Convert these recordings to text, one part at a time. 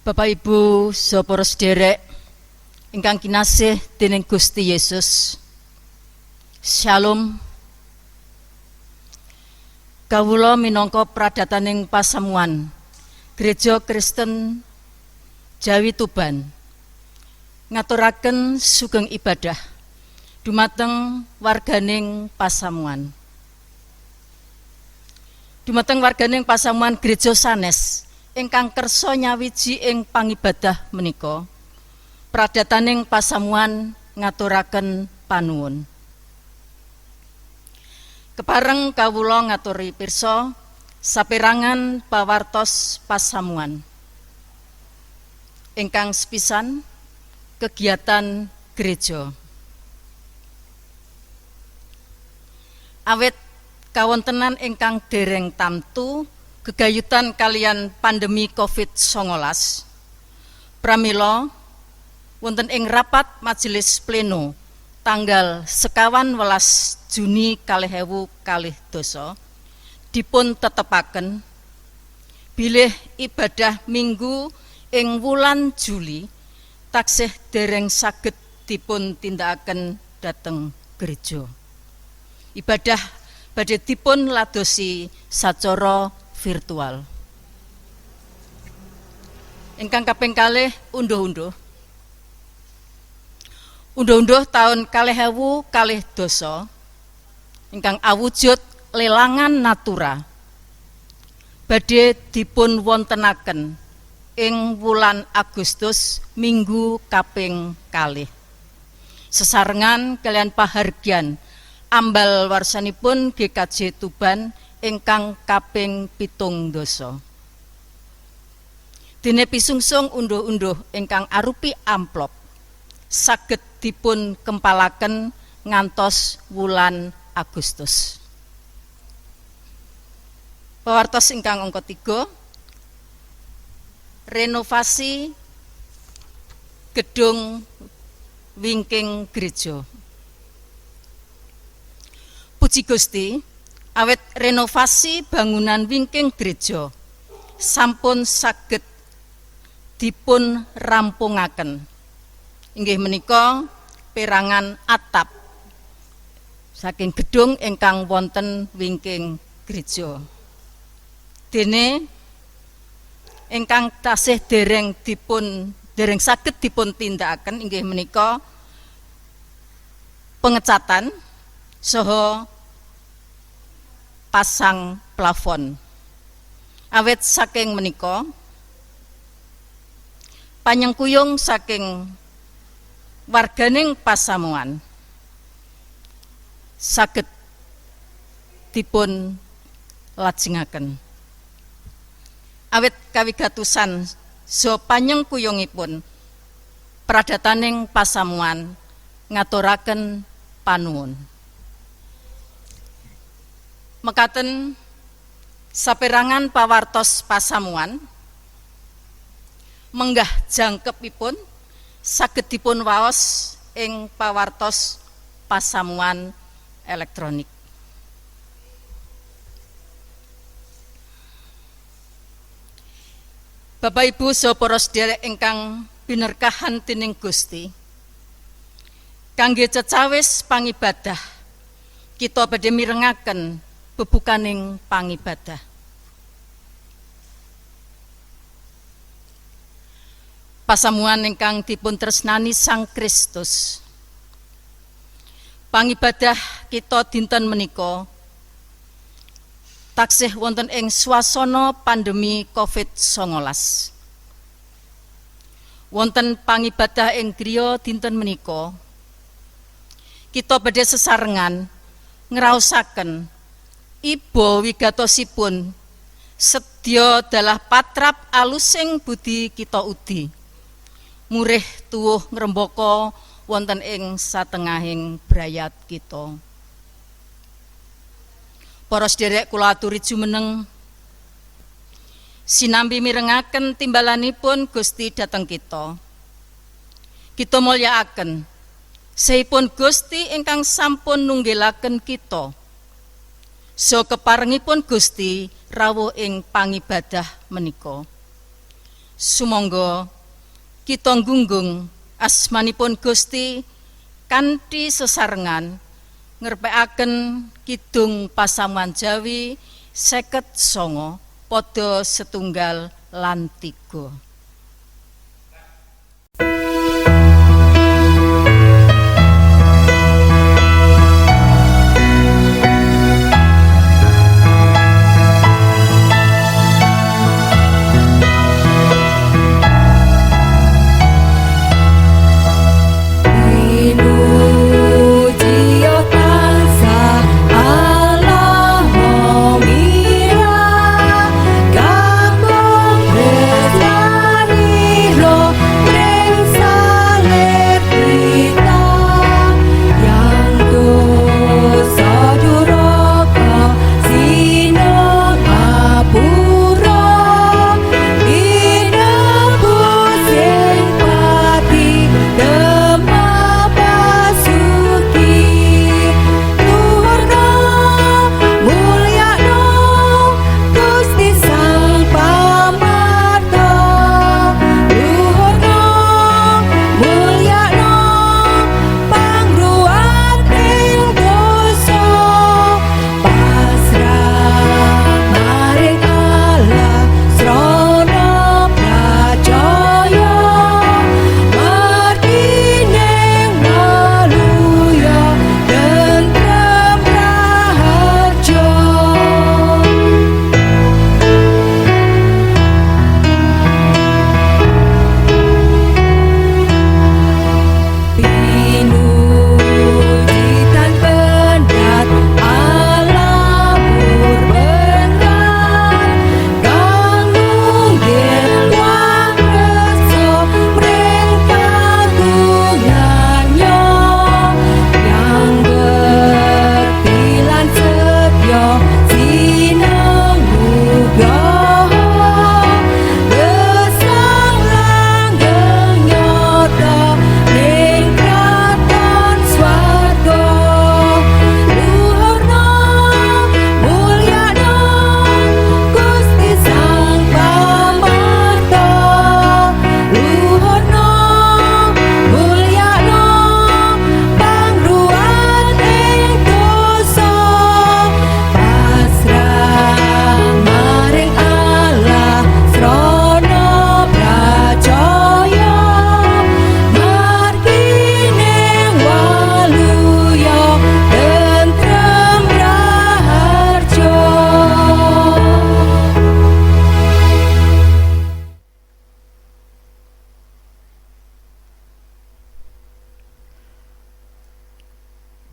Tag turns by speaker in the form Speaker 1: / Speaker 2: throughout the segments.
Speaker 1: Bapak Ibu sapara sederek ingkang kinasih dening Gusti Yesus. Shalom. Kawula minangka pradataning pasamuan Gereja Kristen Jawi Tuban ngaturaken sugeng ibadah dumateng warganing pasamuan. Dumateng warganing pasamuan Gereja Sanes ingkang kersa nyawiji ing pangibadah menika, pradataning pasamuan ngaturaken panuwun. Kepareng kawula ngaturi pirsa saperangan pawartos pasamuan. Ingkang sepisan kegiatan gereja. Awit kawontenan ingkang dereng tamtu gegayutan kalian pandemi COVID-19, pramila wonten ing rapat majelis pleno tanggal 21 Juni 2020 dipun tetepaken bilih ibadah minggu ing wulan Juli taksih dereng saged dipun tindakaken dhateng gereja. Ibadah badhe dipun ladosi sacara virtual. Ingkang kaping kalih unduh-unduh tahun 2020 ingkang awujud lelangan natura badhe dipun wontenaken ing wulan Agustus minggu kaping kalih. Sesarengan kalian pahargyan ambal warsanipun GKJ Tuban ingkang kaping 17. Dene pisungsung unduh-unduh ingkang arupi amplop saged dipun kempalaken ngantos wulan Agustus. Pawartos ingkang angka 3, renovasi gedung wingking gereja. Puji Gusti, awet renovasi bangunan wingking gereja sampun saged dipun rampungaken. Inggih menika perangan atap saking gedung ingkang wonten wingking gereja. Dene ingkang tasih dereng saged dipun tindakaken inggih menika pengecatan saha pasang plafon. Awet saking menika panyengkuyung saking warganing pasamuan saged dipun lajengaken. Awit kawigatosan saha panyengkuyungipun pradataning pasamuan ngaturaken panuwun. Mekaten saperangan pawartos pasamuan menggah jangkepipun saged dipun waos ing pawartos pasamuan elektronik. Bapak Ibu sapara sedherek ingkang binerkahan dening Gusti, kangge cecawis pangibadah kita badhe mirengaken bebukaning pangibadah. Pasamuan ingkang dipun tresnani Sang Kristus. Pangibadah kita dinten menika taksih wonten ing swasana pandemi COVID-19. Wonten pangibadah ing griya dinten menika kita badhe sesarengan ngraosaken iba wigatosipun sedya dalah patrap alusing budi kita udi murih tuwuh ngrembaka wonten ing satengahing brayat kita. Para sedherek kula aturi jumeneng sinambi mirengaken timbalanipun Gusti dhateng kita. Kita mulyakaken saipun Gusti ingkang sampun nunggelaken kita. So keparengipun Gusti rawuh ing pangibadah menika. Sumangga kita nggunggung asmanipun Gusti kanthi sesarengan ngerpekaken kidung pasamuan Jawi 59 padha setunggal lan 3.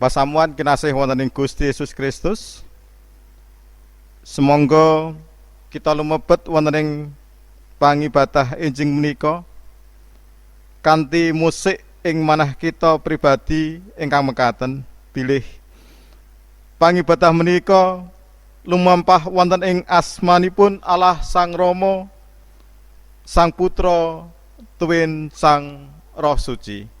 Speaker 2: Pasamuan kinasih wonten ing Gusti Yesus Kristus. Semangga kita lumebet wonten ing pangibadah enjing menika kanthi musik ing manah kita pribadi ingkang mekaten bilih pangibadah menika lumampah wonten ing asmanipun Allah Sang Rama, Sang Putra, tuwin Sang Roh Suci.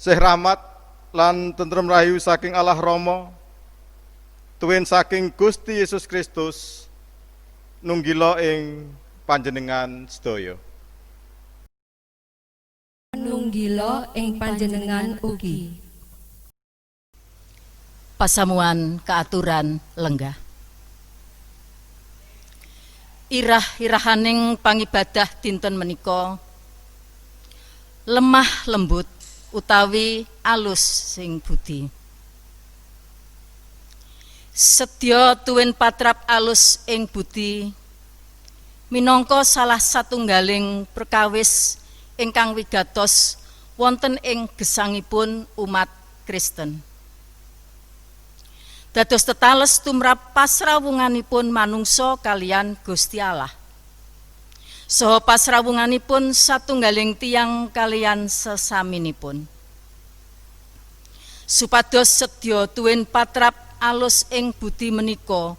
Speaker 2: Sih rahmat lan tentrem rahayu saking Allah Rama, tuwin saking Gusti Yesus Kristus, nunggila ing panjenengan sedaya.
Speaker 3: Nunggila ing panjenengan ugi.
Speaker 1: Pasamuan keaturan lenggah. Irah-irahaning pangibadah dinten menika lemah lembut utawi alus sing budi. Sedya tuwin patrap alus ing budi minangka salah satunggaling perkawis ingkang wigatos wonten ing gesangipun umat Kristen. Dados tetales tumrap pasrawunganipun manungsa kaliyan Gusti Allah. Saha pasrawunganipun satunggaling tiyang kaliyan sesaminipun. supados sedya tuwin patrap alus ing budi menika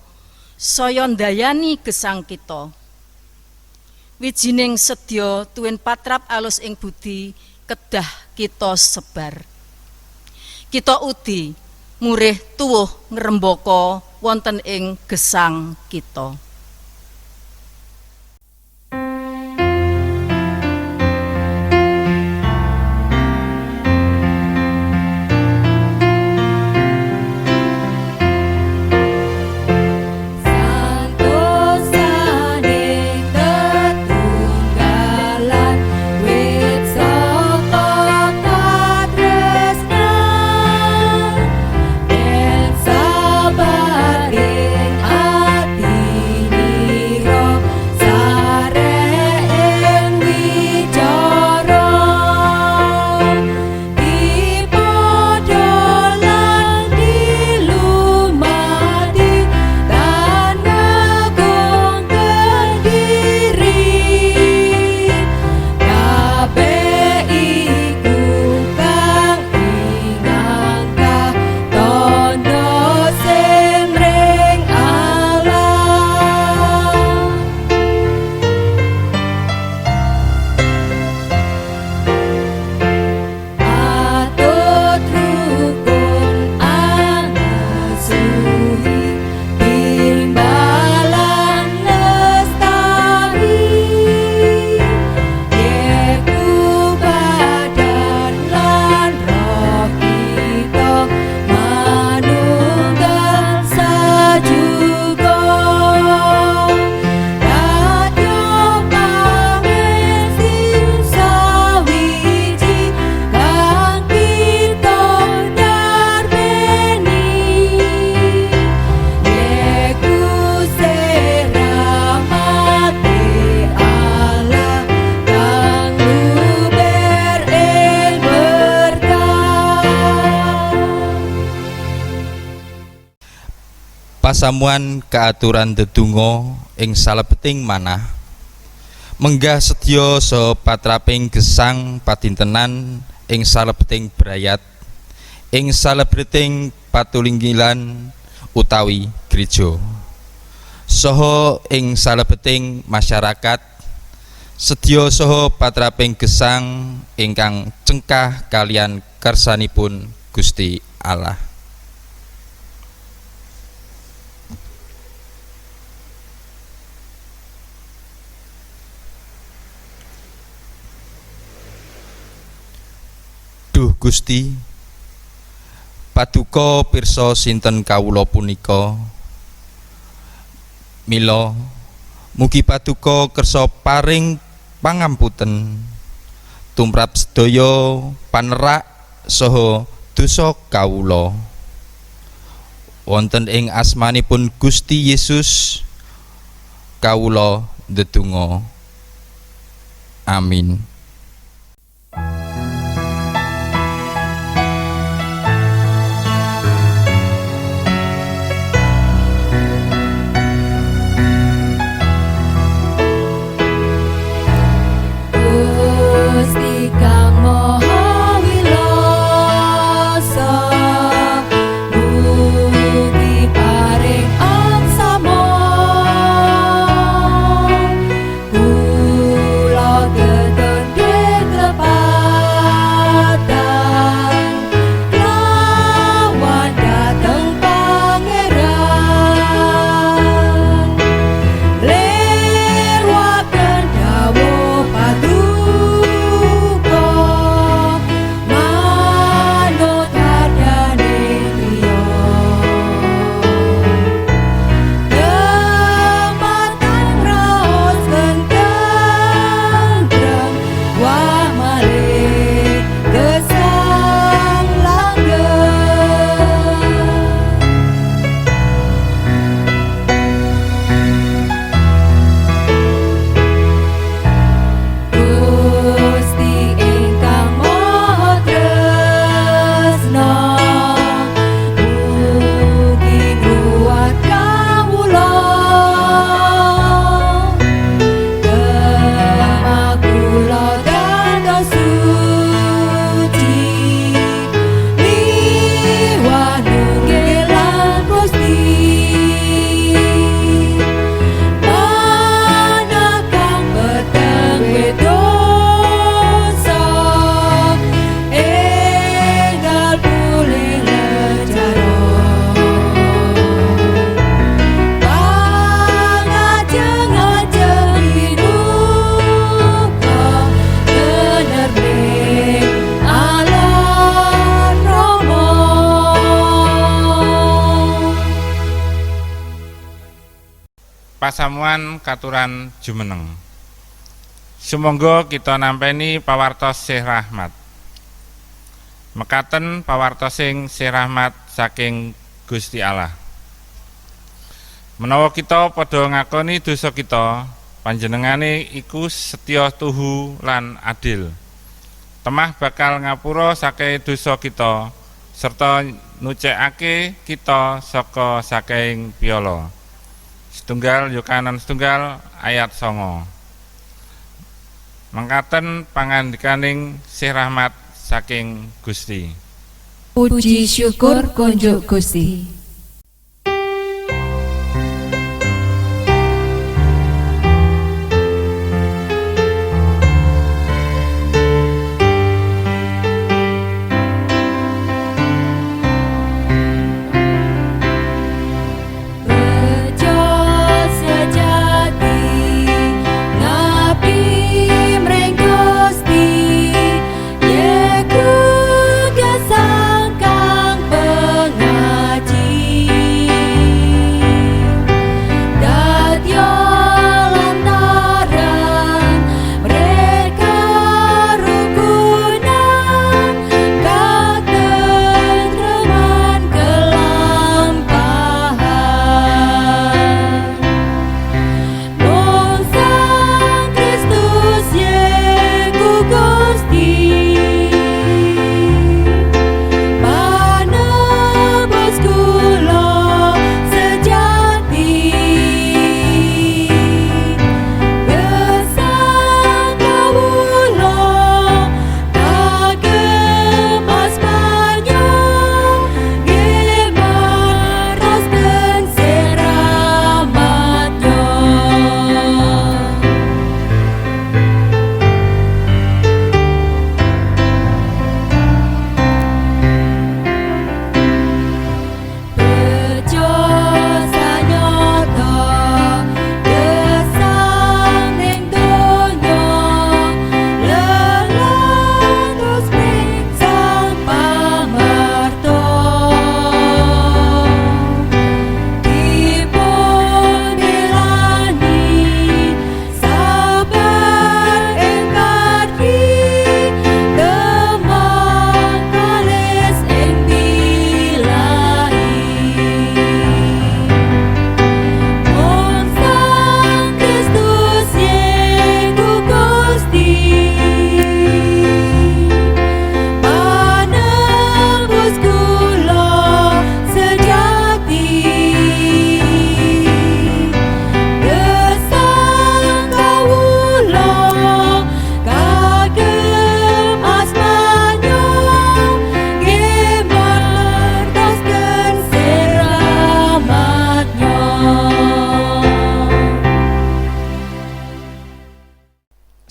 Speaker 1: saya ndayani gesang kita. Wijining sedya tuwin patrap alus ing budi kedah kita sebar. Kita udi murih tuwuh ngrembaka wonten ing gesang kita.
Speaker 4: Pasamuan kaaturan dedonga ing salebeting manah menggah sedya saha patraping gesang padintenan ing salebeting brayat ing salebeting patulinggilan utawi gereja saha ing salebeting masyarakat sedya saha patraping gesang ingkang cengkah kalian kersanipun Gusti Allah. Duh Gusti, paduka pirsa sinten kawula punika. Mila mugi paduka kersa paring pangamputen tumrap sedaya panerak saha dosa kawula. Wonten ing asmanipun Gusti Yesus kawula ndedonga. Amin.
Speaker 3: Kula
Speaker 5: pasamuan katuran jumeneng. Sumangga kita nampeni pawartos Sih Rahmat. Mekaten pawartosing Sih Rahmat saking Gusti Allah. Menawa kita padha ngakoni dosa kita, panjenengane iku setya tuhu lan adil. Temah bakal ngapura saking dosa kita serta nucekake kita saka saking piala. Setunggal Yohanes setunggal ayat 9. Mangkaten pangandikaning Sih Rahmat saking Gusti.
Speaker 3: Puji syukur konjuk Gusti.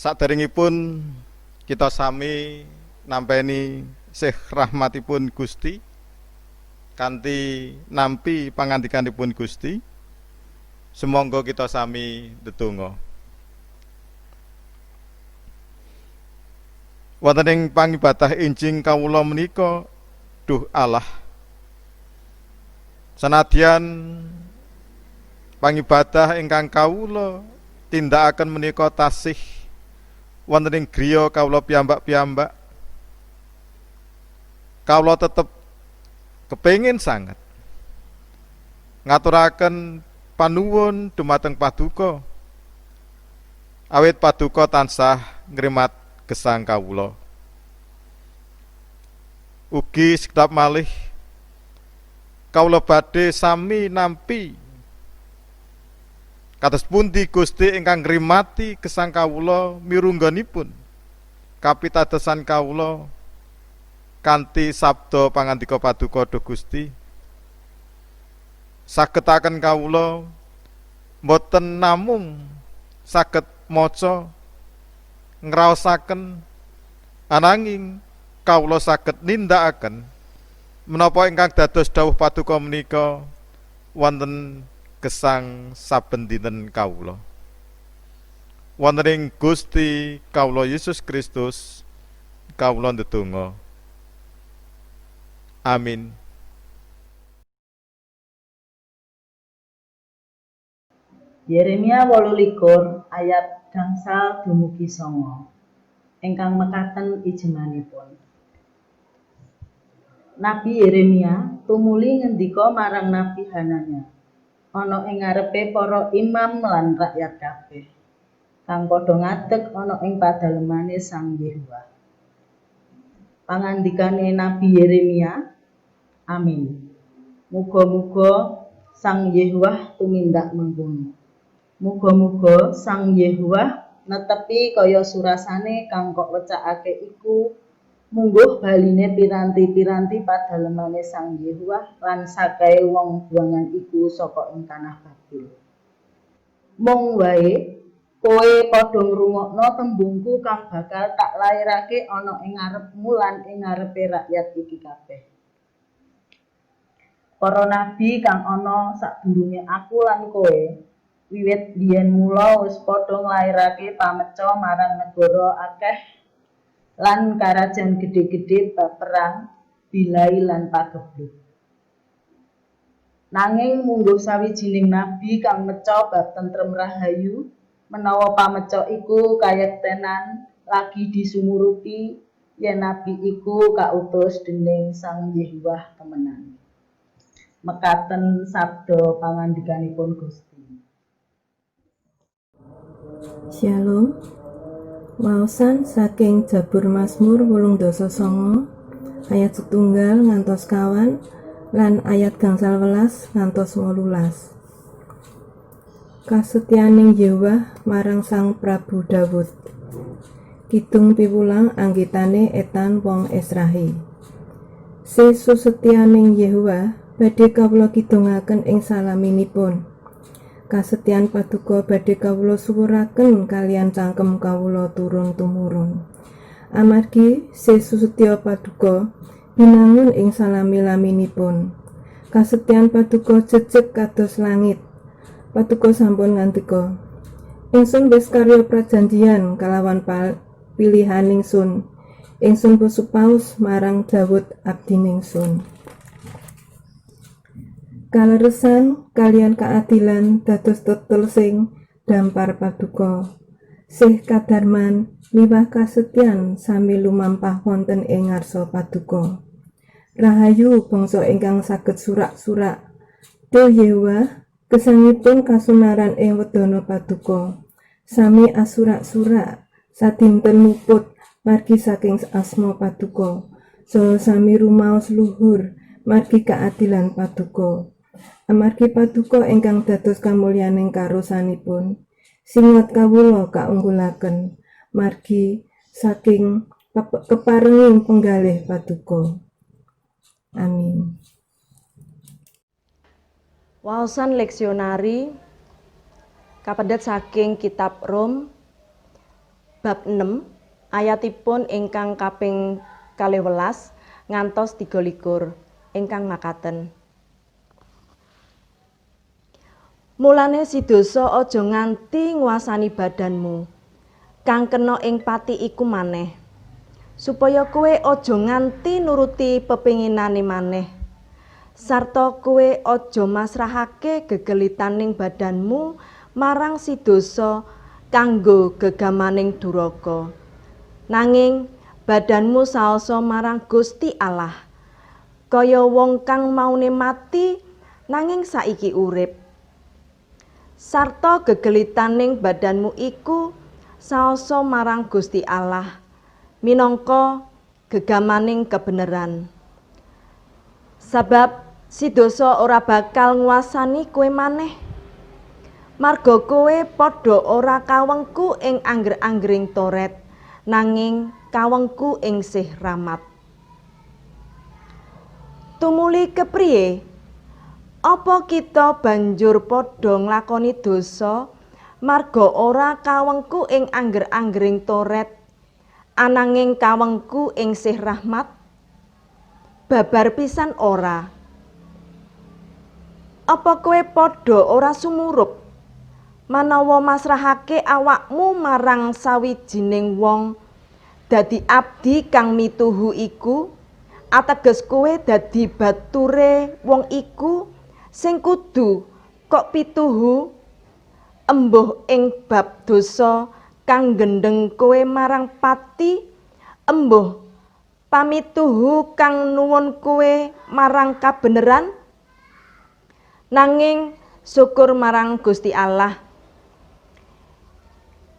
Speaker 2: Saderengipun kita sami nampeni Sih Rahmatipun Gusti kanthi nampi pangandikanipun Gusti, sumangga kita sami ndedonga. Wonten ing pangibadah enjing kawula menika, duh Allah, sanadyan pangibadah ingkang kawula tindakaken menika tasih wonten ing griya kawula piyambak-piyambak, kawula tetep kepengin sanget ngaturaken panuwun dumateng Paduka, awit Paduka tansah ngrimat gesang kawula. Ugi sekedap malih kawula badhe sami nampi kados pundi Gusti ingkang ngrimati gesang kawula mirungganipun kapitadosan kawula kanthi sabda pangandika Paduka Duh Gusti. Sagetaken kawula boten namung saged maca ngraosaken, ananging kawula saged nindakaken menapa ingkang dados dawuh Paduka menika wonten gesang saben dinten kawula. Wonten ing Gusti kawula Yesus Kristus kawula ndedonga. Amin.
Speaker 6: Yeremia 28 ayat gangsal dumugi 9 ingkang mekaten ijemanipun. Nabi Yeremia tumuli ngendika marang Nabi Hananya ana ing ngarepe para imam lan rakyat kabeh kang padha ngadeg ana ing padalemane Sang Yehuwa. Pangandikane Nabi Yeremia, amin. Muga-muga Sang Yehuwa tumindak mengkono. Muga-muga Sang Yehuwa netepi kaya surasane kang kok wecakake iku mungguh baline piranti-piranti padalemane Sang Yehuwa lan sakae wong buangan iku saka ing tanah Babil. Mung wae kowe padha ngrungokno tembungku kang bakal tak lairake ana ing ngarepmu lan ing ngarepe rakyat iki kabeh. Para nabi kang ana sadurunge aku lan kowe wiwit biyen mula wis padha nglairake pameca marang negara akeh lan karajan gedhe-gedhe bab perang, bilai lan pageblug. Nanging mungguh sawijining nabi kang meca bab tentrem rahayu menawa pameca iku kayektenan lagi disumurupi yen nabi iku kautus dening Sang Yehuwa temenan. Mekaten sabda pangandikanipun Gusti.
Speaker 7: Shalom. Waosan saking Jabur Mazmur 89 ayat 1 ngantos 50 lan ayat gangsal 11 ngantos 18. Kasetyaning Yehuwa marang Sang Prabu Dawud. Kidung piwulang anggitane etan wong Israhi. Sesusetyaning Yehuwa badhe kawula kidungaken ing salaminipun. Kasetyan paduka badhe kawula suwuraken kalian cangkem kawula turun tumurun. Amargi sesusetya paduka binangun ing salami-laminipun. Kasetyan paduka jejeg kados langit. Paduka sampun ngandika, ingsun wis karya prajanjian kalawan pilihan ingsun pesupaus marang Dawud abdiningsun. Kaleresan kalian keadilan dados tetel sing dampar paduka. Sih kadarman miwah kasetyan sami lumampah wonten ing ngarsa paduka. Rahayu bangsa ingkang saged surak-surak. Duh Yehuwa, gesangipun kasunaran ing wedana paduka. Sami asurak-surak sadinten luput margi saking asma paduka. Saha sami rumaos luhur margi keadilan paduka. Amargi paduka ingkang dados kamulyaning karosanipun, singot kawula kaunggulaken margi saking keparenging penggalih paduka. Amin.
Speaker 8: Waosan leksionari kapedhet saking kitab Rom bab 6 ayatipun ingkang kaping 12 ngantos 23 ingkang makaten. Mulane sidosa aja nganti nguasani badanmu kang kena ing pati iku maneh, supaya kowe aja nganti nuruti pepinginane maneh. Sarta kowe aja masrahake gegelitaning badanmu marang sidosa kanggo gegamaning duraka. Nanging badanmu saosa marang Gusti Allah, kaya wong kang maune mati nanging saiki urip. Sarta gegelitaning badanmu iku saosa marang Gusti Allah minangka gegamaning kebeneran. Sabab sidosa ora bakal nguasani kowe maneh. Marga kowe padha ora kawengku ing angger-anggering Toret, nanging kawengku ing sih rahmat. Tumuli kepriye? Apa kita banjur padha nglakoni dosa marga ora kawengku ing angger-anggering Toret, ananging kawengku ing sih rahmat? Babar pisan ora. Apa kowe padha ora sumurup manawa masrahake awakmu marang sawijining wong dadi abdi kang mituhu iku, ateges kowe dadi bature wong iku sing kudu kok pituhu? embuh ing bab dosa kang gendeng kowe marang pati, embuh pamituhu kang nuwun kowe marang kabeneran. Nanging syukur marang Gusti Allah,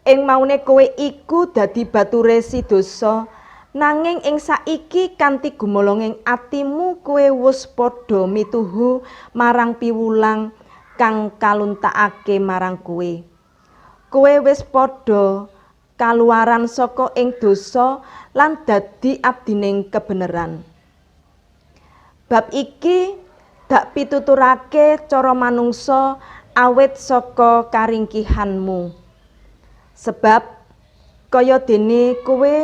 Speaker 8: ing maune kowe iku dadi bature si dosa, nanging ing saiki kanthi gumolonging atimu kowe wis padha mituhu marang piwulang kang kaluntakake marang kowe. Kowe wis padha kaluaran saka ing dosa lan dadi abdining kebeneran. Bab iki dak pituturake cara manungsa awit saka karingkihanmu. Sebab kaya dene kowe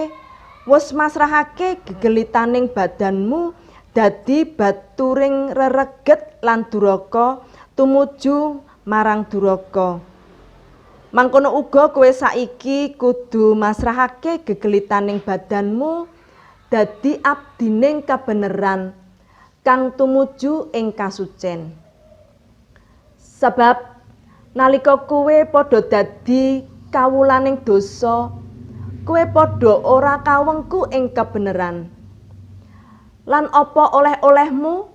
Speaker 8: wis masrahake gegelitaning badanmu dadi baturing rereget lan duraka tumuju marang duraka. Mangkono uga kowe saiki kudu masrahake gegelitaning badanmu dadi abdining kabeneran kang tumuju ing kasucen. Sebab nalika kowe padha dadi kawulaning dosa, kowe padha ora kawengku ing kebeneran. Lan apa oleh-olehmu?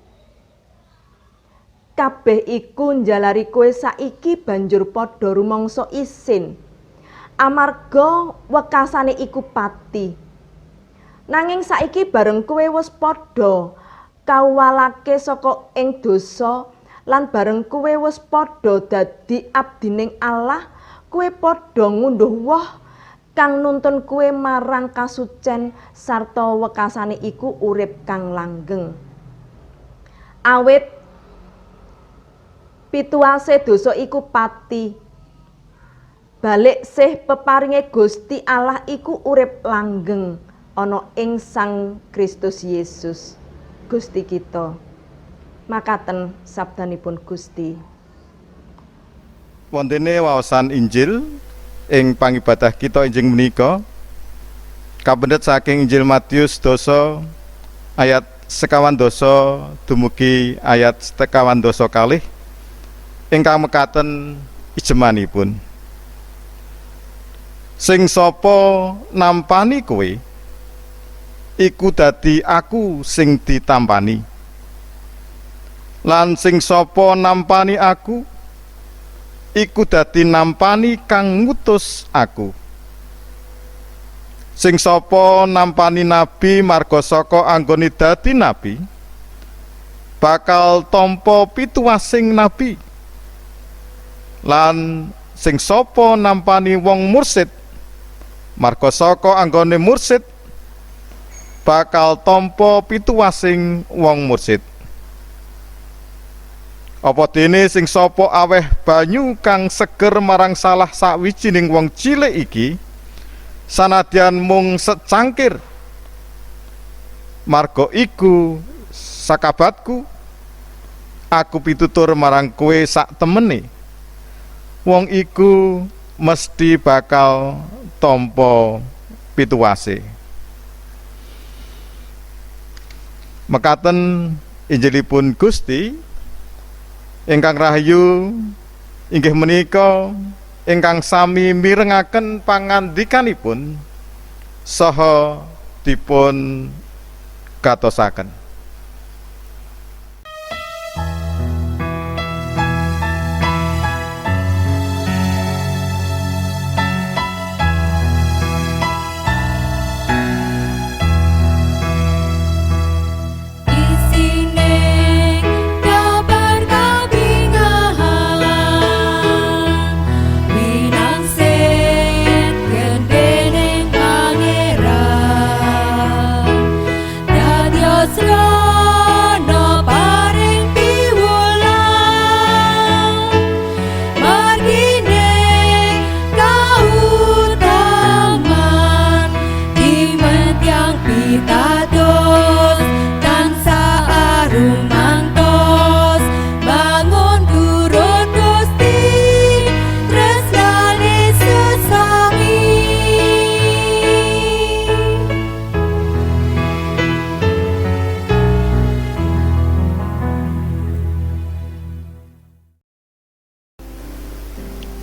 Speaker 8: Kabeh iku njalari kowe saiki banjur padha rumangsa isin, amarga wekasane iku pati. Nanging saiki bareng kowe wis padha kawalake saka ing dosa lan bareng kowe wis padha dadi abdining Allah, kowe padha ngunduh woh kang nuntun kowe marang kasucen sarta wekasane iku urip kang langgeng. Awit pituase dosa iku pati, balik sih peparinge Gusti Allah iku urip langgeng ana ing Sang Kristus Yesus Gusti kita. Makaten sabdanipun Gusti.
Speaker 2: Wontene waosan Injil ing pangibadah kita injing menika kapendet saking Injil Matius dosa ayat 50 dumugi ayat 50 kalih ingkang mekaten ijemanipun. Sing sapa nampani kowe iku dadi aku sing ditampani, lan sing sapa nampani aku iku dadi nampani kang ngutus aku. Sing sapa nampani nabi marga saka anggone dadi nabi bakal tampa pituwasing nabi. Lan sing sapa nampani wong mursid marga saka anggone mursid bakal tampa pituwasing wong mursid. Apa dene sing sapa aweh banyu kang seger marang salah sawijining wong cilik iki sanadyan mung secangkir, marga iku sakabatku aku pitutur marang kowe sak temene, wong iku mesti bakal tampa pituwase. Mekaten Injilipun Gusti ingkang rahayu inggih menika ingkang sami mirengaken pangandikanipun saha dipun gatosaken.
Speaker 3: Sra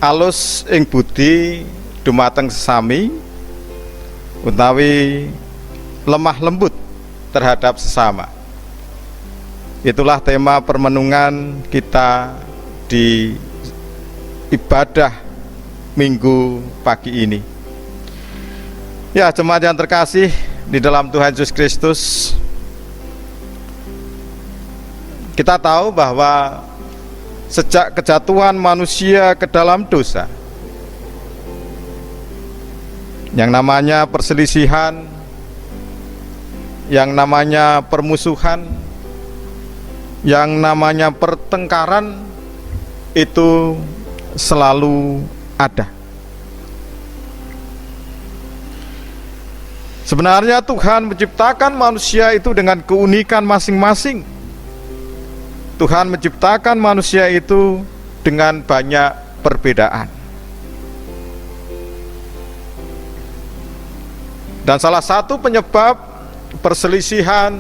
Speaker 2: alus ing budi dumateng sesami utawi lemah lembut terhadap sesama. Itulah tema permenungan kita di ibadah Minggu pagi ini. Ya, jemaat yang terkasih di dalam Tuhan Yesus Kristus, kita tahu bahwa sejak kejatuhan manusia ke dalam dosa, yang namanya perselisihan, yang namanya permusuhan, yang namanya pertengkaran itu selalu ada. Sebenarnya Tuhan menciptakan manusia itu dengan keunikan masing-masing. Tuhan menciptakan manusia itu dengan banyak perbedaan. Dan salah satu penyebab perselisihan,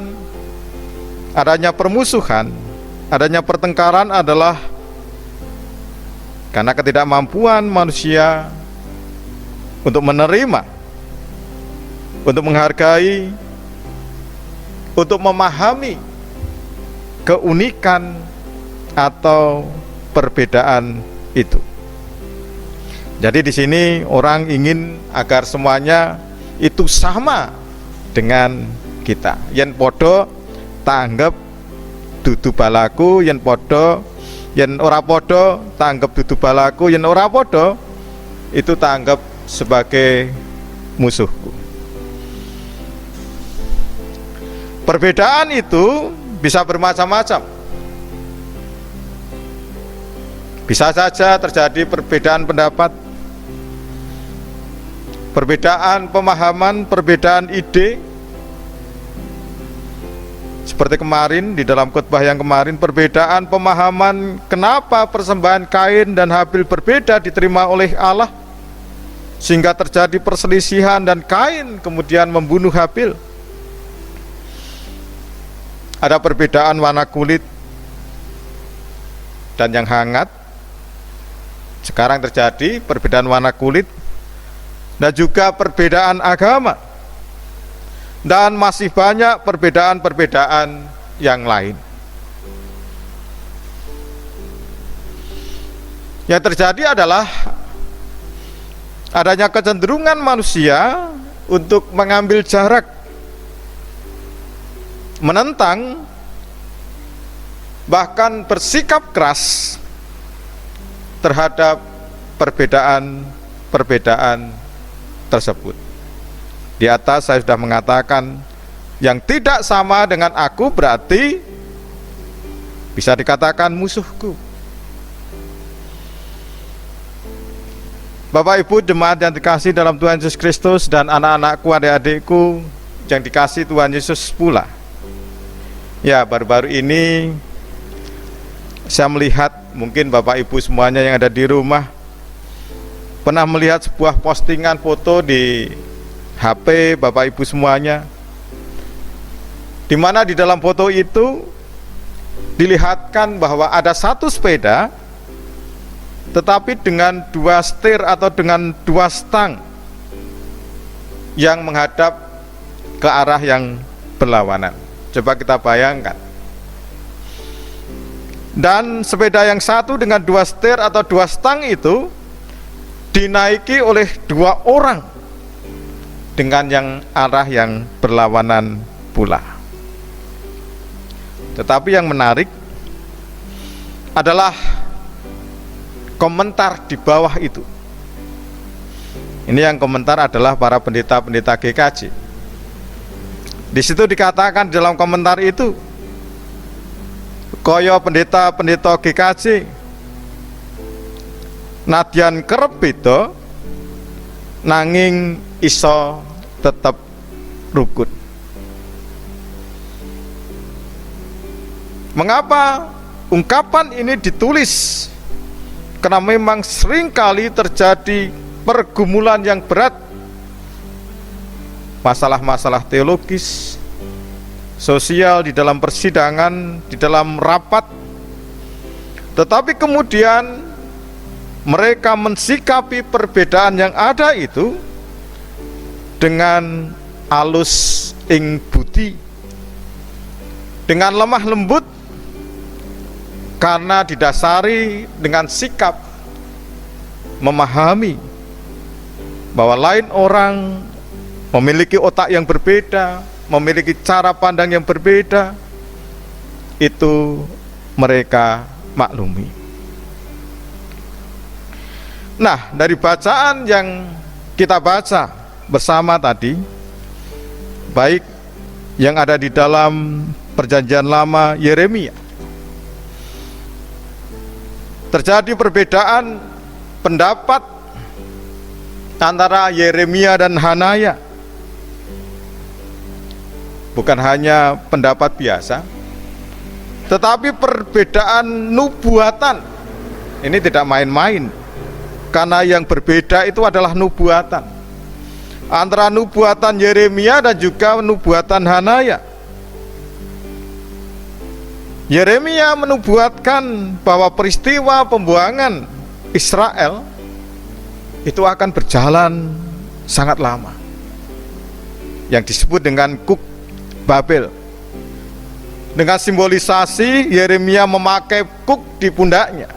Speaker 2: adanya permusuhan, adanya pertengkaran adalah karena ketidakmampuan manusia untuk menerima, untuk menghargai, untuk memahami keunikan atau perbedaan itu. Jadi di sini orang ingin agar semuanya itu sama dengan kita. Yen podo tanggap dudu balaku, yen podo, yen ora podo tanggap dudu balaku, yen ora podo itu tanggap sebagai musuhku. Perbedaan itu bisa bermacam-macam. Bisa saja terjadi perbedaan pendapat, perbedaan pemahaman, perbedaan ide. Seperti kemarin di dalam khotbah yang kemarin, perbedaan pemahaman kenapa persembahan Kain dan Habil berbeda diterima oleh Allah, sehingga terjadi perselisihan dan Kain kemudian membunuh Habil. Ada perbedaan warna kulit dan yang hangat. Sekarang terjadi perbedaan warna kulit dan juga perbedaan agama, dan masih banyak perbedaan-perbedaan yang lain. Yang terjadi adalah adanya kecenderungan manusia untuk mengambil jarak, menentang, bahkan bersikap keras terhadap perbedaan-perbedaan tersebut. Di atas saya sudah mengatakan yang tidak sama dengan aku berarti bisa dikatakan musuhku. Bapak Ibu jemaat yang dikasihi dalam Tuhan Yesus Kristus dan anak-anakku, adik-adikku yang dikasihi Tuhan Yesus pula. Ya, baru-baru ini saya melihat, mungkin Bapak Ibu semuanya yang ada di rumah pernah melihat sebuah postingan foto di HP Bapak Ibu semuanya, di mana di dalam foto itu dilihatkan bahwa ada satu sepeda tetapi dengan dua setir atau dengan dua stang yang menghadap ke arah yang berlawanan. Coba kita bayangkan. Dan sepeda yang satu dengan dua setir atau dua stang itu dinaiki oleh dua orang dengan yang arah yang berlawanan pula. Tetapi yang menarik adalah komentar di bawah itu. Ini yang komentar adalah para pendeta-pendeta GKJ. Di situ dikatakan dalam komentar itu, kaya pendeta-pendeta GKJ nadyan kerep beda nanging iso tetap rukun. Mengapa ungkapan ini ditulis? Karena memang seringkali terjadi pergumulan yang berat, masalah-masalah teologis, sosial di dalam persidangan, di dalam rapat. Tetapi kemudian mereka mensikapi perbedaan yang ada itu dengan alus ing budi, dengan lemah lembut, karena didasari dengan sikap memahami bahwa lain orang memiliki otak yang berbeda, memiliki cara pandang yang berbeda, itu mereka maklumi. Nah, dari bacaan yang kita baca bersama tadi, baik yang ada di dalam Perjanjian Lama Yeremia, terjadi perbedaan pendapat antara Yeremia dan Hanaya. Bukan hanya pendapat biasa, tetapi perbedaan nubuatan. Ini tidak main-main, karena yang berbeda itu adalah nubuatan, antara nubuatan Yeremia dan juga nubuatan Hanaya. Yeremia menubuatkan bahwa peristiwa pembuangan Israel itu akan berjalan sangat lama, yang disebut dengan Kuk Babel. Dengan simbolisasi, Yeremia memakai kuk di pundaknya,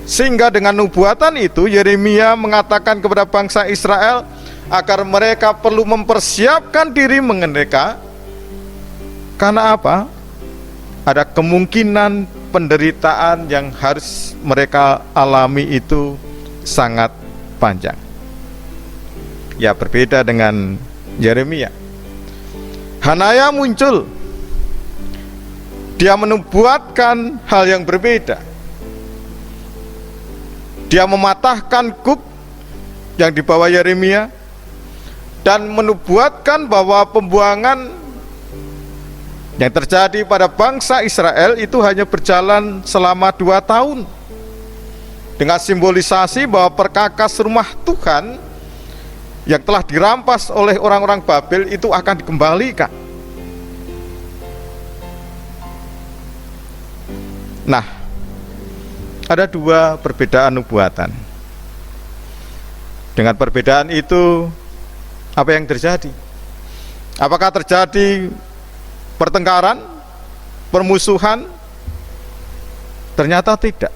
Speaker 2: sehingga dengan nubuatan itu Yeremia mengatakan kepada bangsa Israel agar mereka perlu mempersiapkan diri mereka. Karena apa? Ada kemungkinan penderitaan yang harus mereka alami itu sangat panjang. Ya, berbeda dengan Yeremia. Hanaya muncul, dia menubuatkan hal yang berbeda. Dia mematahkan kuk yang dibawa Yeremia dan menubuatkan bahwa pembuangan yang terjadi pada bangsa Israel itu hanya berjalan selama 2 tahun, dengan simbolisasi bahwa perkakas rumah Tuhan yang telah dirampas oleh orang-orang Babel itu akan dikembalikan. Nah, ada 2 perbedaan nubuatan. Dengan perbedaan itu, apa yang terjadi? Apakah terjadi pertengkaran, permusuhan? Ternyata tidak.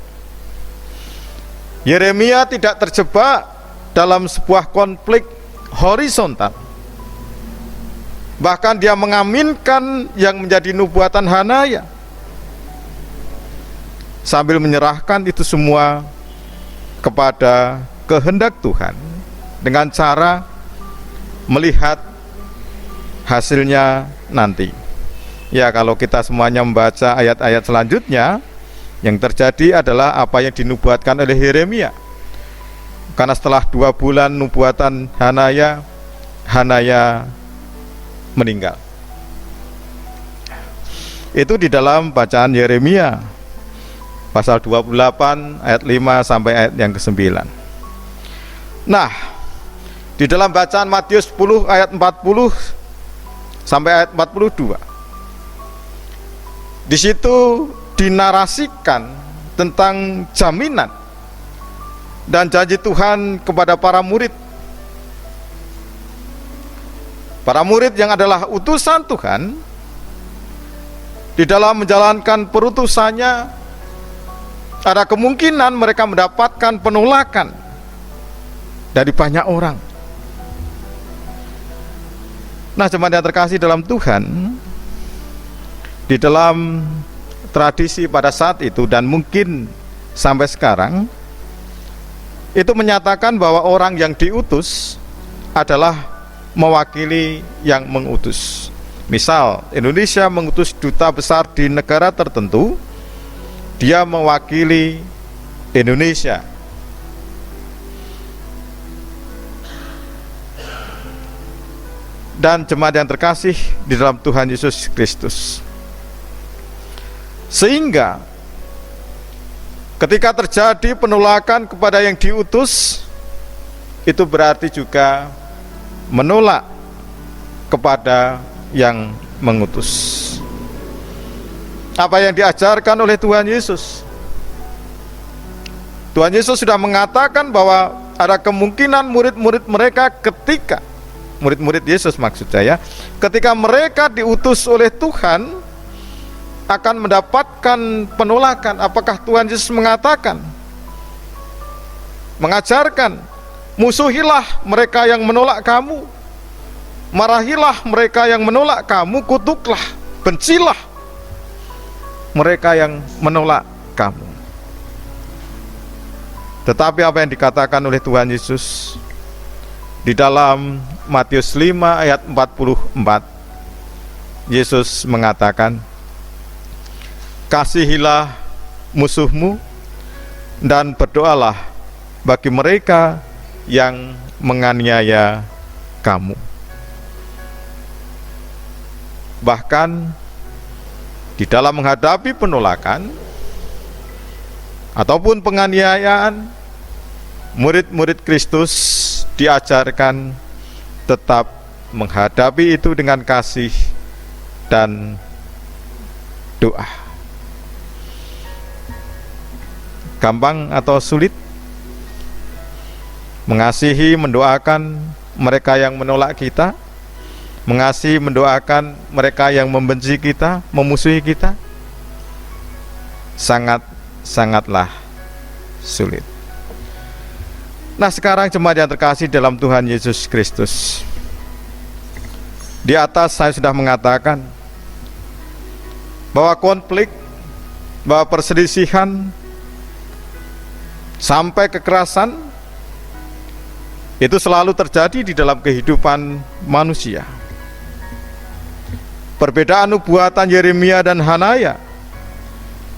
Speaker 2: Yeremia tidak terjebak dalam sebuah konflik horizontal. Bahkan dia mengaminkan yang menjadi nubuatan Hanaya, sambil menyerahkan itu semua kepada kehendak Tuhan dengan cara melihat hasilnya nanti. Ya, kalau kita semuanya membaca ayat-ayat selanjutnya, yang terjadi adalah apa yang dinubuatkan oleh Yeremia. Karena setelah 2 bulan nubuatan Hanaya, Hanaya meninggal. Itu di dalam bacaan Yeremia pasal 28 ayat 5 sampai ayat yang ke-9. Nah, di dalam bacaan Matius 10 ayat 40 sampai ayat 42, di situ dinarasikan tentang jaminan dan janji Tuhan kepada para murid. Para murid yang adalah utusan Tuhan, di dalam menjalankan perutusannya, ada kemungkinan mereka mendapatkan penolakan dari banyak orang. Nah, jemaat yang terkasih dalam Tuhan, di dalam tradisi pada saat itu dan mungkin sampai sekarang, itu menyatakan bahwa orang yang diutus adalah mewakili yang mengutus. Misal Indonesia mengutus duta besar di negara tertentu, dia mewakili Indonesia. Dan jemaat yang terkasih di dalam Tuhan Yesus Kristus, sehingga ketika terjadi penolakan kepada yang diutus, itu berarti juga menolak kepada yang mengutus. Apa yang diajarkan oleh Tuhan Yesus, Tuhan Yesus sudah mengatakan bahwa ada kemungkinan murid-murid mereka ketika murid-murid Yesus maksud saya, ketika mereka diutus oleh Tuhan akan mendapatkan penolakan. Apakah Tuhan Yesus mengatakan, mengajarkan, musuhilah mereka yang menolak kamu, marahilah mereka yang menolak kamu, kutuklah, bencilah mereka yang menolak kamu. Tetapi apa yang dikatakan oleh Tuhan Yesus di dalam Matius 5 ayat 44, Yesus mengatakan, kasihilah musuhmu dan berdoalah bagi mereka yang menganiaya kamu. Bahkan di dalam menghadapi penolakan ataupun penganiayaan, murid-murid Kristus diajarkan tetap menghadapi itu dengan kasih dan doa. Gampang atau sulit? Mengasihi, mendoakan mereka yang menolak kita, mengasihi, mendoakan mereka yang membenci kita, memusuhi kita, sangatlah sulit. Nah, sekarang jemaat yang terkasih dalam Tuhan Yesus Kristus, di atas saya sudah mengatakan bahwa konflik, bahwa perselisihan sampai kekerasan itu selalu terjadi di dalam kehidupan manusia. Perbedaan nubuatan Yeremia dan Hanaya,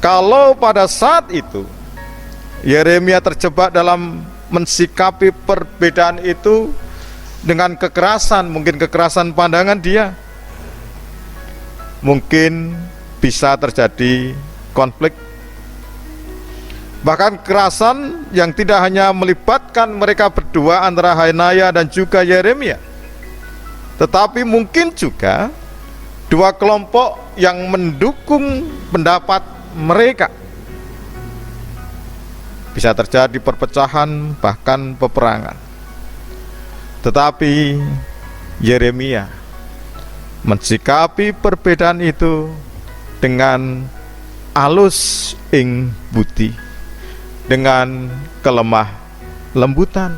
Speaker 2: kalau pada saat itu Yeremia terjebak dalam mensikapi perbedaan itu dengan kekerasan, mungkin kekerasan pandangan dia, mungkin bisa terjadi konflik. Bahkan kekerasan yang tidak hanya melibatkan mereka berdua antara Hanaya dan juga Yeremia, tetapi mungkin juga dua kelompok yang mendukung pendapat mereka. Bisa terjadi perpecahan, bahkan peperangan. Tetapi Yeremia mensikapi perbedaan itu dengan alus ing budi, dengan kelemah lembutan,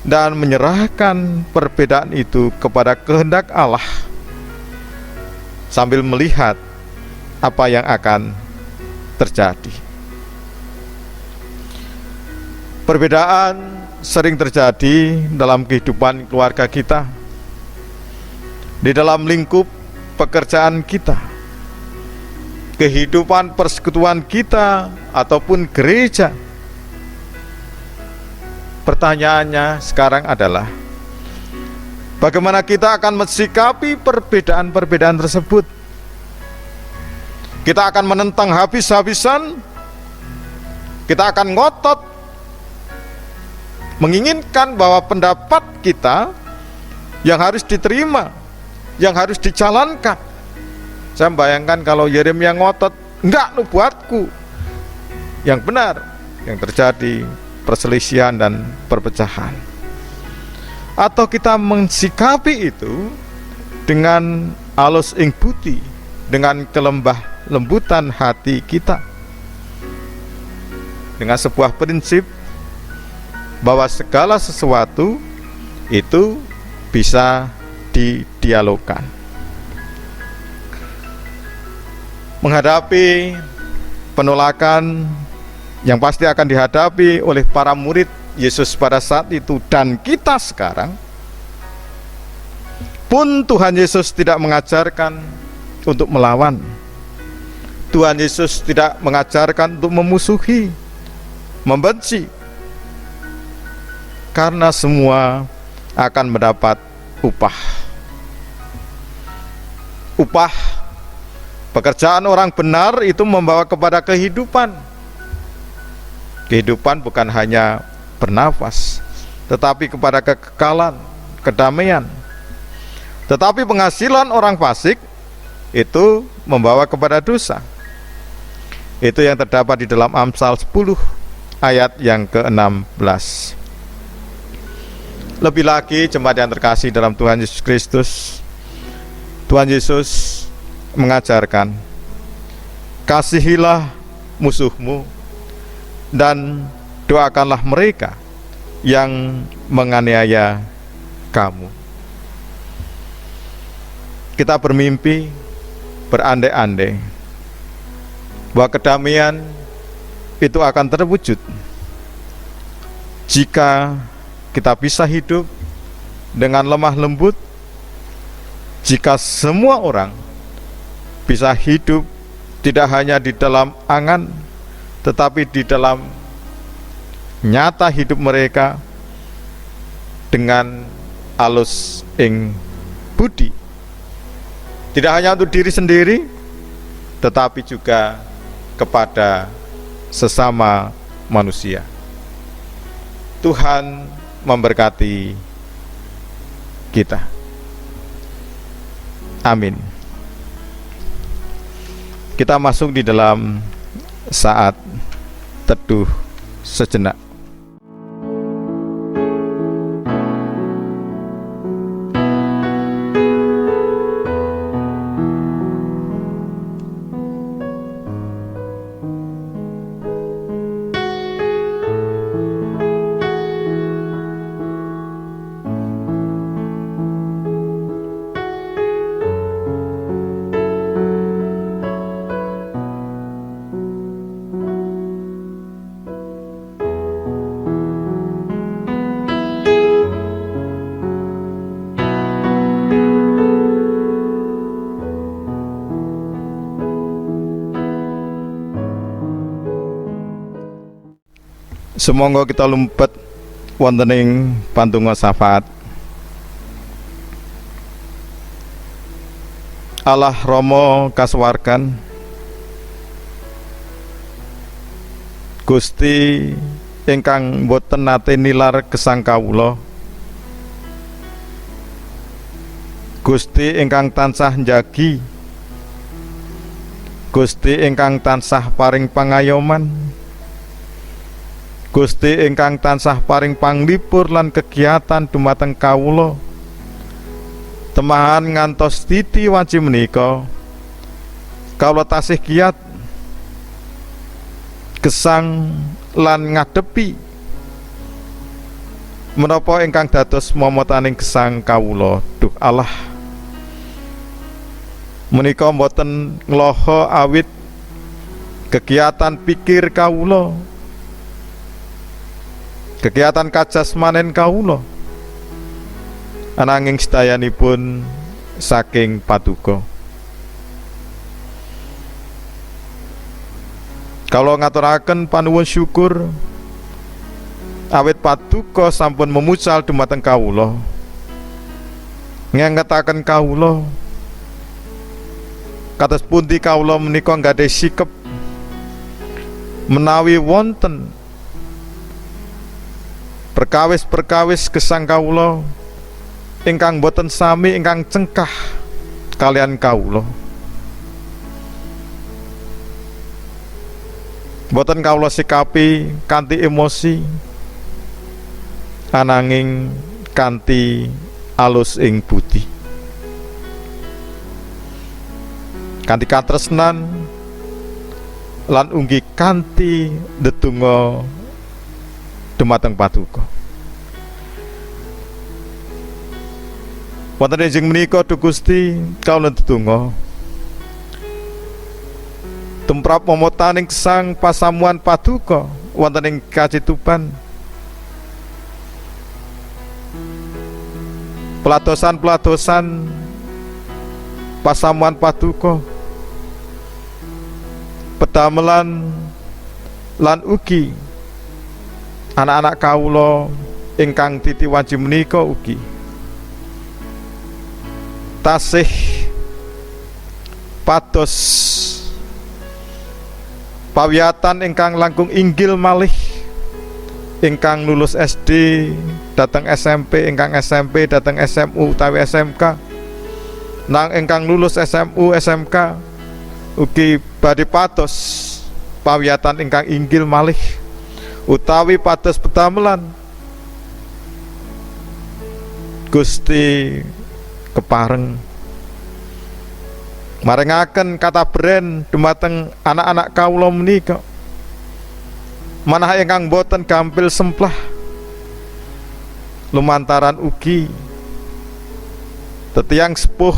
Speaker 2: dan menyerahkan perbedaan itu kepada kehendak Allah sambil melihat apa yang akan terjadi. Perbedaan sering terjadi dalam kehidupan keluarga kita, di dalam lingkup pekerjaan kita, kehidupan persekutuan kita, ataupun gereja. Pertanyaannya sekarang adalah, bagaimana kita akan mensikapi perbedaan-perbedaan tersebut? Kita akan menentang habis-habisan? Kita akan ngotot menginginkan bahwa pendapat kita yang harus diterima, yang harus dijalankan? Saya membayangkan kalau Yeremia ngotot, enggak, nubuatku yang benar, yang terjadi perselisihan dan perpecahan. Atau kita mensikapi itu dengan alus ing budi, dengan kelembah lembutan hati kita, dengan sebuah prinsip bahwa segala sesuatu itu bisa didialogkan. Menghadapi penolakan yang pasti akan dihadapi oleh para murid Yesus pada saat itu dan kita sekarang pun, Tuhan Yesus tidak mengajarkan untuk melawan. Tuhan Yesus tidak mengajarkan untuk memusuhi, membenci, karena semua akan mendapat upah. Upah pekerjaan orang benar itu membawa kepada kehidupan. Kehidupan bukan hanya bernafas, tetapi kepada kekekalan, kedamaian. Tetapi penghasilan orang fasik itu membawa kepada dosa. Itu yang terdapat di dalam Amsal 10 ayat yang ke-16. Lebih lagi jemaat yang terkasih dalam Tuhan Yesus Kristus, Tuhan Yesus mengajarkan, kasihilah musuhmu dan doakanlah mereka yang menganiaya kamu. Kita bermimpi, berandai-andai bahwa kedamaian itu akan terwujud jika kita bisa hidup dengan lemah lembut, jika semua orang bisa hidup tidak hanya di dalam angan, tetapi di dalam nyata hidup mereka dengan alus ing budi, tidak hanya untuk diri sendiri, tetapi juga kepada sesama manusia. Tuhan memberkati kita. Amin. Kita masuk di dalam saat teduh sejenak. Sumangga kita lumpet wonten ing pandonga syafaat. Allah Rama kasuwargan, Gusti ingkang boten nate nilar gesang kawula, Gusti ingkang tansah njagi, Gusti ingkang tansah paring pangayoman, Gusti ingkang tansah paring panglipur lan kegiatan dumateng kawula temahan ngantos titi wanci menika, kawula tasih kiyat gesang lan ngadepi menapa ingkang dados momotaning gesang kawula. Duh Allah, menika mboten ngloho awit kegiatan pikir kawula, kegiatan kajasmanen kawula, ananging sedayanipun saking Paduka. Kawula ngaturaken panuwun syukur awit Paduka sampun memucal dumateng kawula, ngangetaken kawula kados pundi kawula menika nggadahi sikep menawi wonten perkawis-perkawis gesang kawula ingkang boten sami, ingkang cengkah kalian kawula, boten kawula sikapi kanthi emosi, ananging kanthi alus ing budi, kanthi katresnan lan ugi kanthi ndedonga dumateng Paduka. Wonten ing menika Duh Gusti kawula ndedonga tumrap momotaning gesang pasamuan Paduka wonten ing kacituban, pelatosan-pelatosan pasamuan Paduka, pedamelan lan ugi anak-anak kawula ingkang titi wanci menika ugi tasih pados pawiyatan ingkang langkung inggil malih, ingkang lulus SD dateng SMP, ingkang SMP dateng SMU utawi SMK, nang ingkang lulus SMU SMK ugi badhe pados pawiyatan ingkang inggil malih utawi pados petamelan Gusti kepareng maringaken katabren dumateng anak-anak kawula menika manah ingkang boten gampil semplah lumantaran ugi tetiang sepuh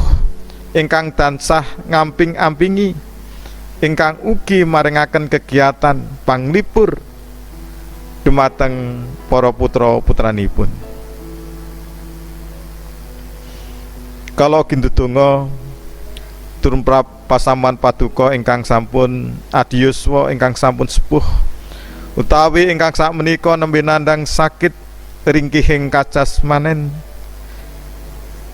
Speaker 2: ingkang tansah ngamping-ampingi ingkang ugi maringaken kegiatan panglipur dumateng para putra putranipun. Kalau gindudonga tumrap pasaman paduka ingkang sampun adiyuswa ingkang sampun sepuh utawi ingkang sakmenika nembe nandhang sakit ringkihing kajasmanen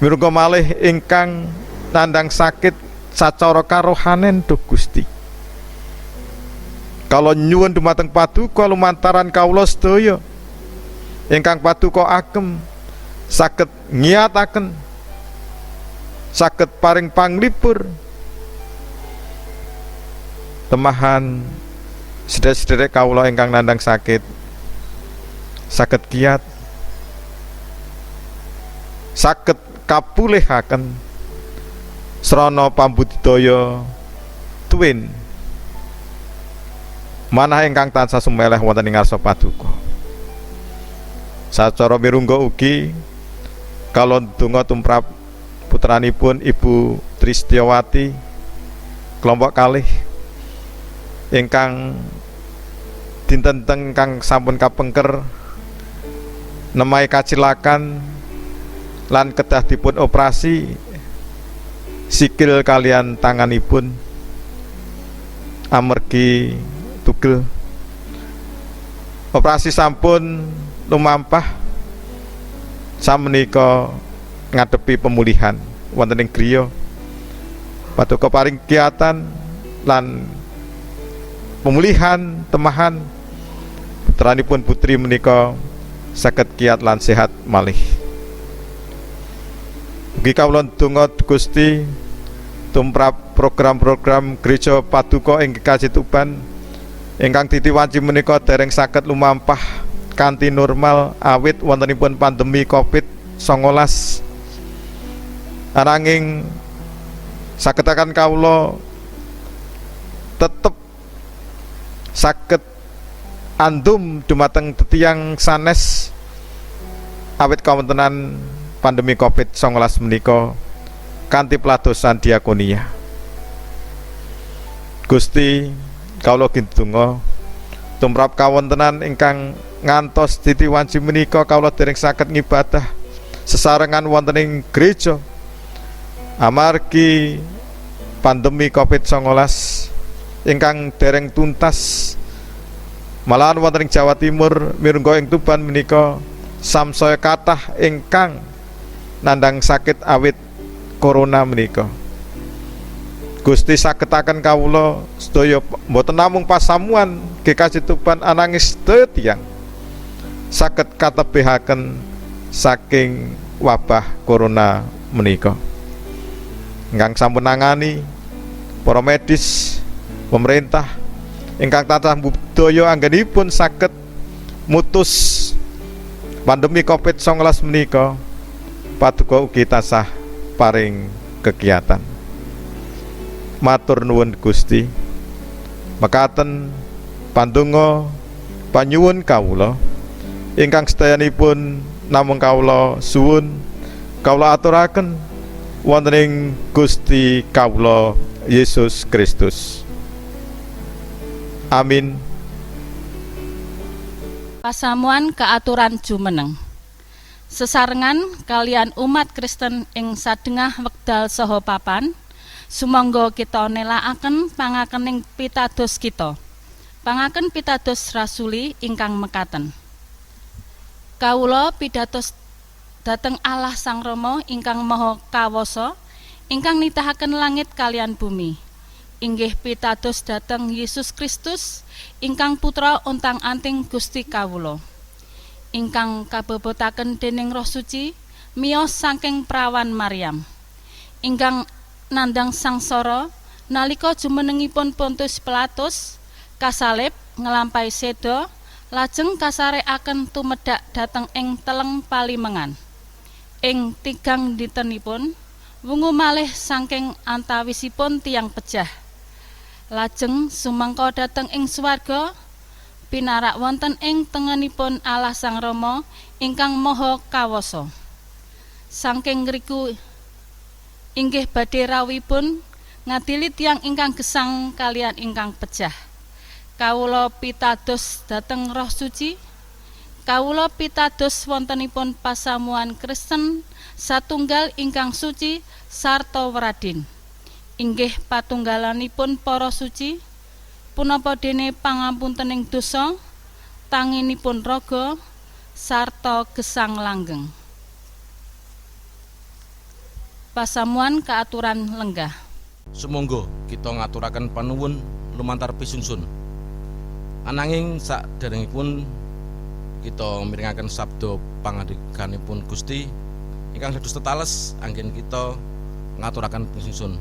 Speaker 2: miruga malih ingkang nandhang sakit sacara karohanen duh Gusti. Kalau nyuwun dumateng paduka lumantaran kawula sedaya ingkang paduka agem saged ngiyataken saged paring panglipur temahan sederek-sederek kawula ingkang nandhang sakit saged kiyat saged kapulihaken srana pambudidaya tuwin manah ingkang tansah sumeleh wonten ing ngarsa paduka. Sacara mirungga ugi kala donga tumrap putranipun Ibu Tristiawati kelompok kalih ingkang dinten ingkang sampun kapengker nemai kacilakan lan kedah dipun operasi sikil kalian tanganipun amergi tugel operasi sampun lumampah samenika ngadepi pemulihan wonten ing griya paduka paring kiyatan lan pemulihan temahan putranipun putri menika saged kiyat lan sehat malih. Mugi kawula ndonga Gusti tumrap program-program gereja paduka ing Kajituban ingkang titiwanci menika dereng saged lumampah kanthi normal awit wontenipun pandemi Covid-19. Ananging sagetaken kawula tetep saged andum dumateng tetiang sanes awit kawontenan pandemi Covid-19 menika kanthi peladosan diakonia. Gusti kawula gindonga tumrap kawontenan ingkang ngantos titiwanci menika kawula dereng saged ngibadah sesarengan wonten ing gereja amargi pandemi Covid-19 ingkang dereng tuntas malahan wonten ing Jawa Timur mirengga ing Tuban menika samsaya kathah ingkang nandhang sakit awit corona menika. Gusti sagetaken kawula sedaya mboten namung pasamuan GKJ Tuban ananging sedaya tiyang saged katebihaken saking wabah corona menika. Ingkang sampun nangani para medis pemerintah ingkang tansah budaya anggenipun saged mutus pandemi Covid-19 menika paduka ugi tansah paring kegiatan. Matur nuwun Gusti. Mekaten pandonga panyuwun kawula ingkang sedayanipun namung kawula suwun kawula aturaken wonten ing Gusti kawula Yesus Kristus. Amin.
Speaker 1: Pasamuan keaturan jumeneng. Sesarengan kalian umat Kristen ing sadengah wekdal saha papan, sumangga kita nelakaken pangakening pitados kita. Pangaken pitados rasuli ingkang mekaten. Kawula pitados dhateng Allah Sang Rama ingkang Maha Kawasa, ingkang nitahaken langit kalian bumi. Inggih pitados dhateng Yesus Kristus ingkang putra untang-anting Gusti kawula. Ingkang kabebotaken dening Roh Suci miyos saking prawan Maryam. Ingkang nandhang sangsara nalika jumenengipun Pontius Pilatus kasalib nglampahi seda
Speaker 9: Lajeng kasarekaken tumedhak dhateng ing teleng Palimengan. Ing 3 dintenipun wungu malih saking antawisipun tiyang pejah. Lajeng sumangka dhateng ing swarga pinarak wonten ing tengenipun Allah Sang Rama ingkang Maha Kawasa. Saking ngriku inggih badhe rawuhipun ngadili tiyang ingkang gesang kalian ingkang pejah. Kawula pitados dhateng Roh Suci. Kawula pitados wontenipun pasamuan Kristen satunggal ingkang suci sarta weradin. Inggih patunggalanipun para suci punapa dene pangampuntening dosa, tanginipun raga sarta gesang langgeng. Pasamuan kaaturan lenggah.
Speaker 10: Sumangga kita ngaturaken panuwun lumantar pisungsun. Ananging saderengipun kita mirengaken sabda pangandikanipun Gusti ingkang dados tetales anggen kita ngaturaken pisungsun.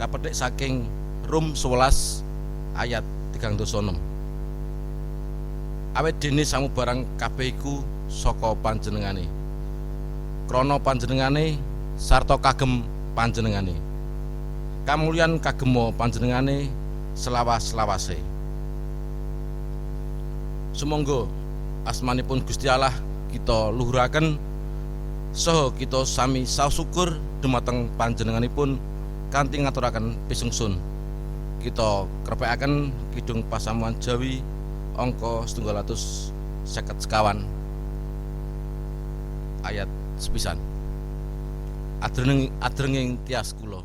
Speaker 10: Kapethik saking Rum 11 ayat 36. Awit dene samubarang kabeh iku saka panjenengane. Krana panjenengane sarta kagem panjenengane. Kamulyan kagemo panjenengane selawas-lawase. Sumangga asmanipun Gusti Allah kita luhuraken saha kita sami sausyukur dumateng panjenenganipun kanthi ngaturaken pisungsun. Kita krepekaken Kidung Pasamuan Jawi angka 751 ayat sepisan. Adrenging tias kula.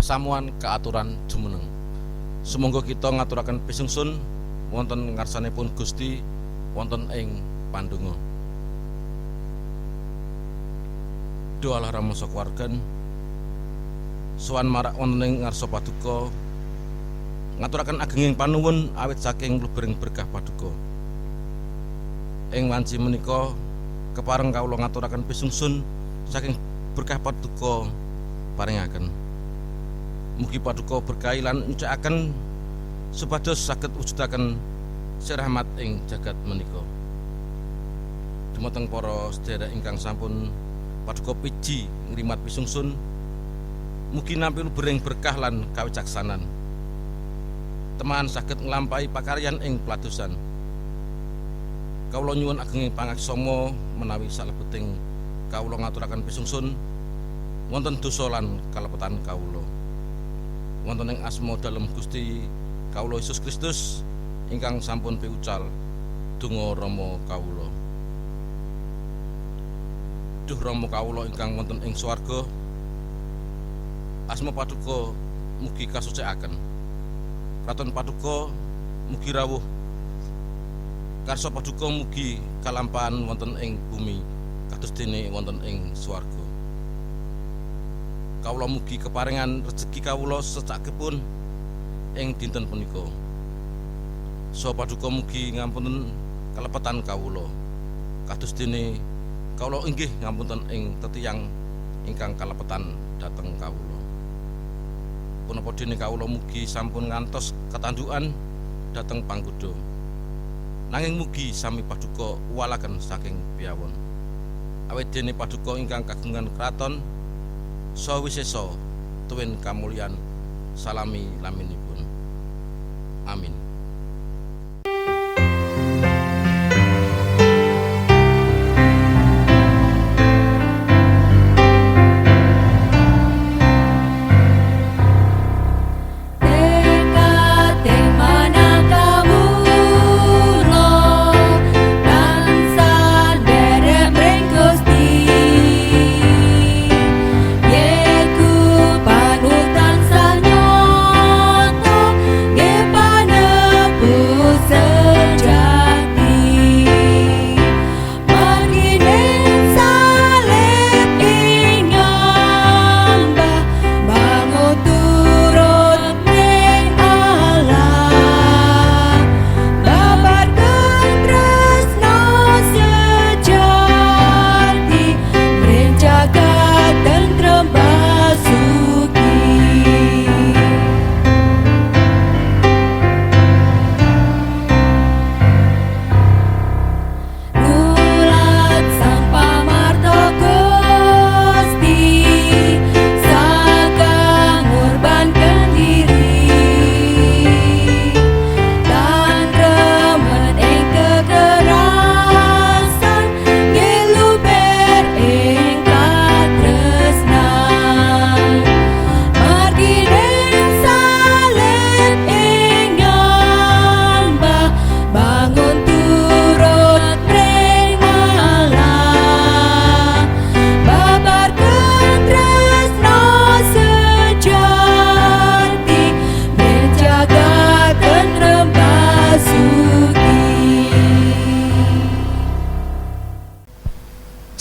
Speaker 10: Pasamuan kaaturan jumeneng. Sumangga kita ngaturaken pisungsun wonten ngarsanipun Gusti wonten ing pandonga. Duh Allah Rama sakuwargan sowan marak wonten ing ngarsa paduka ngaturaken agenging panuwun awit saking lubering berkah paduka. Ing wanci menika kepareng kawula ngaturaken pisungsun saking berkah paduka paringaken. Mugi paduka berkahi lan nyucikaken supados saged wujudaken sirahmat ing jagat menika. Dumateng para sedherek ingkang sampun paduka piji ngrimat pisungsun, mugi nampi lubering berkah lan kawicaksanan. Teman saged nglampahi pakaryan ing pladosan. Kawula nyuwun agenging pangaksama menawi salebeting kawula ngaturaken pisungsun wonten dosa lan kalepetan kawula. Wonten ing asma dalem Gusti kawula Yesus Kristus ingkang sampun piucal donga Rama kawula. Duh Rama kawula ingkang wonten ing swarga, asma paduka mugi kasucikaken. Kraton paduka mugi rawuh. Karsa paduka mugi kalampahan wonten ing bumi kados dene wonten ing swarga. Kawula mugi keparingan rejeki kawula secakipun ing dinten punika. Saha paduka mugi ngampunten kalepetan kawula kados dene kawula inggih ngampunten ing tetiyang ingkang kalepetan dhateng kawula. Punapa dene kawula mugi sampun ngantos ketandukan dhateng panggoda. Nanging mugi sami paduka uwalaken saking piyawon. Awit dene paduka ingkang kagungan kraton saha wisesa tuwin kamulyan salami laminipun. Amin.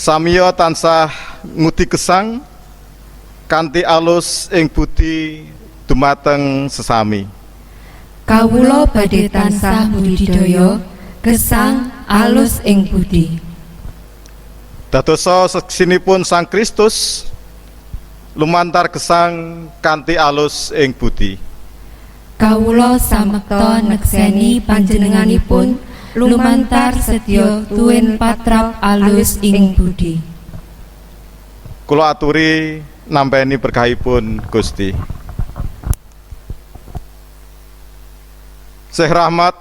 Speaker 2: Samiya tansah ngudi gesang kanthi alus ing budi dumateng sesami.
Speaker 3: Kawula badhe tansah budidaya gesang alus ing budi.
Speaker 2: Dadosa seksinipun Sang Kristus lumantar gesang kanthi alus ing budi.
Speaker 3: Kawula samekta nekseni panjenenganipun lumantar sedya tuwin patrap alus ing budi.
Speaker 2: Kula aturi nampeni berkahipun Gusti. Sih rahmat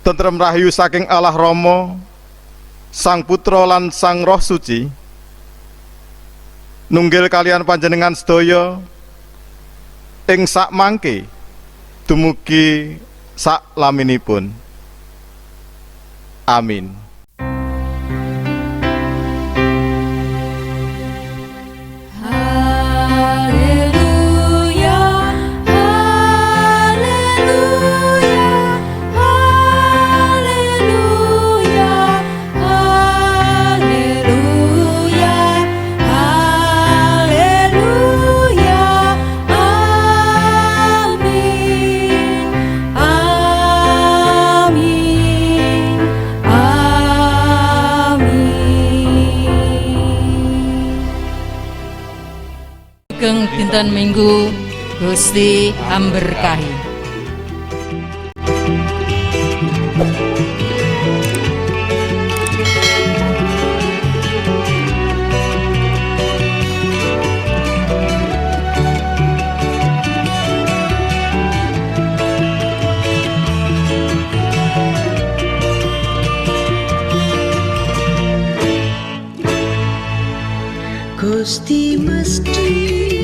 Speaker 2: tentrem rahayu saking Allah Rama, Sang Putra lan Sang Roh Suci nunggil kalian panjenengan sedaya ing sak mangke dumugi sak laminipun. Amin.
Speaker 1: Dinten Minggu Gusti amberkahi.
Speaker 11: Gusti mesti